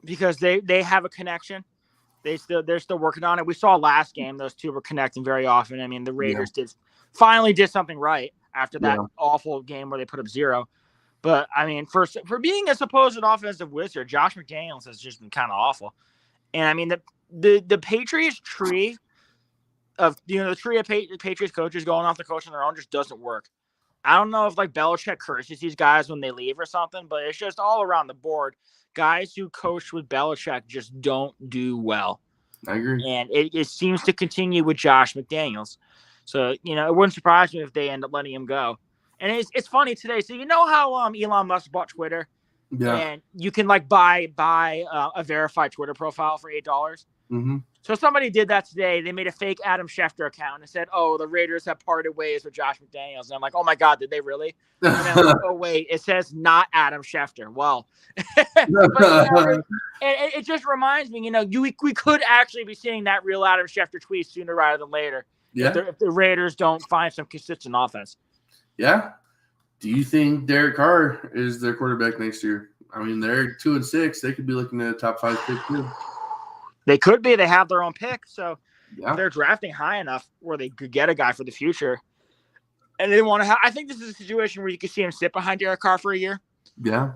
because they have a connection. They're still working on it. We saw last game those two were connecting very often. I mean, the Raiders finally did something right after that awful game where they put up 0. But I mean, for being a supposed offensive wizard, Josh McDaniels has just been kind of awful. And I mean, the Patriots tree of the tree of Patriots coaches going off the coach on their own just doesn't work. I don't know if like Belichick curses these guys when they leave or something, but it's just all around the board. Guys who coach with Belichick just don't do well. I agree. And it seems to continue with Josh McDaniels. So, it wouldn't surprise me if they end up letting him go. And it's funny today. So, you know how Elon Musk bought Twitter? Yeah. And you can like buy a verified Twitter profile for $8. Mm-hmm. So somebody did that today. They made a fake Adam Schefter account and said, "Oh, the Raiders have parted ways with Josh McDaniels." And I'm like, "Oh my God, did they really?" And I'm like, "Oh wait, it says not Adam Schefter." Well, but it just reminds me, we could actually be seeing that real Adam Schefter tweet sooner rather than later. Yeah. If the Raiders don't find some consistent offense. Yeah. Do you think Derek Carr is their quarterback next year? I mean, they're 2-6. They could be looking at a top 5 pick too. They could be. They have their own pick, so yeah. They're drafting high enough where they could get a guy for the future. And they want to have. I think this is a situation where you could see him sit behind Derek Carr for a year. Yeah.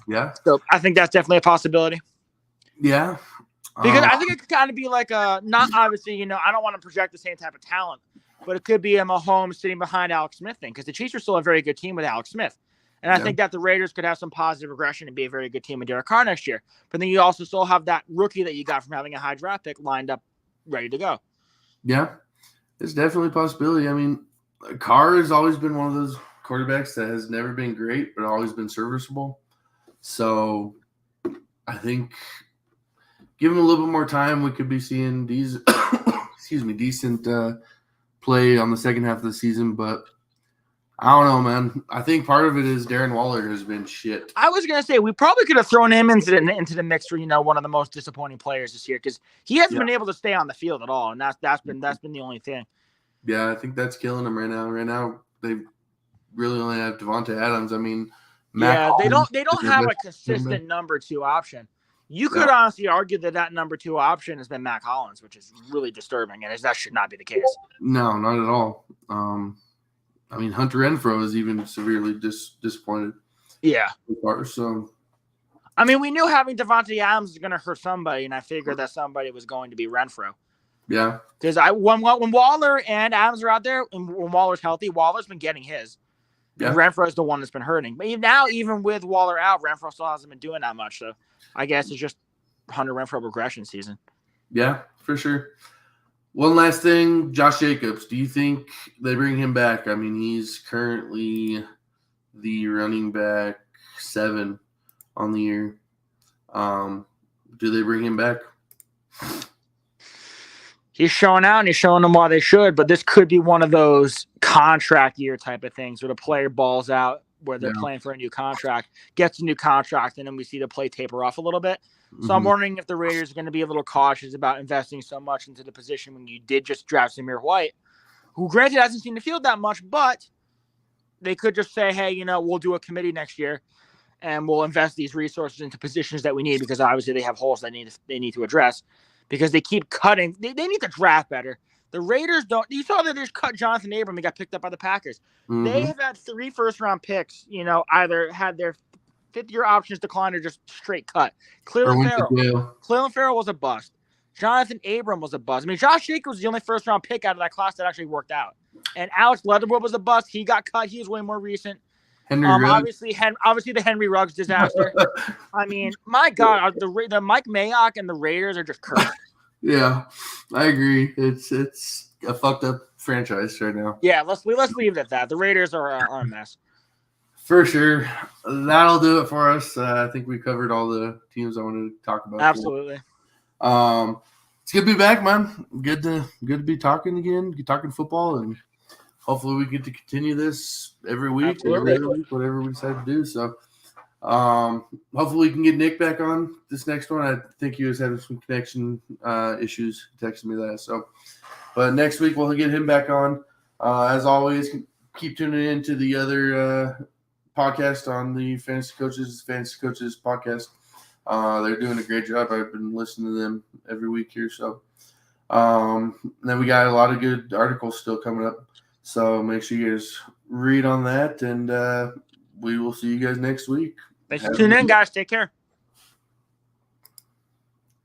Yeah. So I think that's definitely a possibility. Yeah. Because I think it could kind of be like not obviously, I don't want to project the same type of talent, but it could be a Mahomes sitting behind Alex Smith thing because the Chiefs are still a very good team with Alex Smith. And I think that the Raiders could have some positive regression and be a very good team with Derek Carr next year. But then you also still have that rookie that you got from having a high draft pick lined up, ready to go. Yeah, it's definitely a possibility. I mean, Carr has always been one of those quarterbacks that has never been great, but always been serviceable. So I think give him a little bit more time, we could be seeing these, decent play on the second half of the season. But I don't know, man. I think part of it is Darren Waller has been shit. I was gonna say we probably could have thrown him into the mix for one of the most disappointing players this year because he hasn't been able to stay on the field at all, and that's been the only thing. Yeah, I think that's killing him right now. Right now, they really only have Devontae Adams. I mean, Mac Hollins, they don't have a consistent number 2 option. You could honestly argue that number 2 option has been Mac Hollins, which is really disturbing, and that should not be the case. No, not at all. I mean, Hunter Renfrow is even severely disappointed. Yeah. So, I mean, we knew having Devontae Adams was going to hurt somebody, and I figured that somebody was going to be Renfrow. Yeah. Because when Waller and Adams are out there, and when Waller's healthy, Waller's been getting his. Yeah. Renfrow's the one that's been hurting. But now, even with Waller out, Renfrow still hasn't been doing that much. So, I guess it's just Hunter Renfrow regression season. Yeah, for sure. One last thing, Josh Jacobs. Do you think they bring him back? I mean, he's currently the running back 7 on the year. Do they bring him back? He's showing out and he's showing them why they should, but this could be one of those contract year type of things where the player balls out, where they're playing for a new contract, gets a new contract, and then we see the play taper off a little bit. So I'm wondering if the Raiders are going to be a little cautious about investing so much into the position when you did just draft Zamir White, who granted hasn't seen the field that much, but they could just say, hey, we'll do a committee next year and we'll invest these resources into positions that we need because obviously they have holes that they need to address because they keep cutting. They need to draft better. The Raiders don't. You saw that they just cut Jonathan Abram and got picked up by the Packers. They have had 3 first-round picks, either had their 5th-year options declined or just straight cut. Cleveland Farrell was a bust. Jonathan Abram was a bust. I mean, Josh Jacobs was the only first-round pick out of that class that actually worked out. And Alex Leatherwood was a bust. He got cut. He was way more recent. Obviously the Henry Ruggs disaster. I mean, my God, the Mike Mayock and the Raiders are just cursed. Yeah, I agree. It's a fucked up franchise right now. Yeah, let's leave it at that. The Raiders are a mess. For sure. That'll do it for us. I think we covered all the teams I wanted to talk about. Absolutely. It's good to be back, man. Good to be talking again, talking football, and hopefully we get to continue this every week, whatever we decide to do. So hopefully we can get Nick back on this next one. I think he was having some connection issues. He texted me that. So, but next week we'll get him back on. As always, keep tuning in to the other podcast on the Fantasy Coaches podcast. They're doing a great job. I've been listening to them every week here. So then we got a lot of good articles still coming up. So make sure you guys read on that, and we will see you guys next week. Thanks for tuning in, guys. Take care.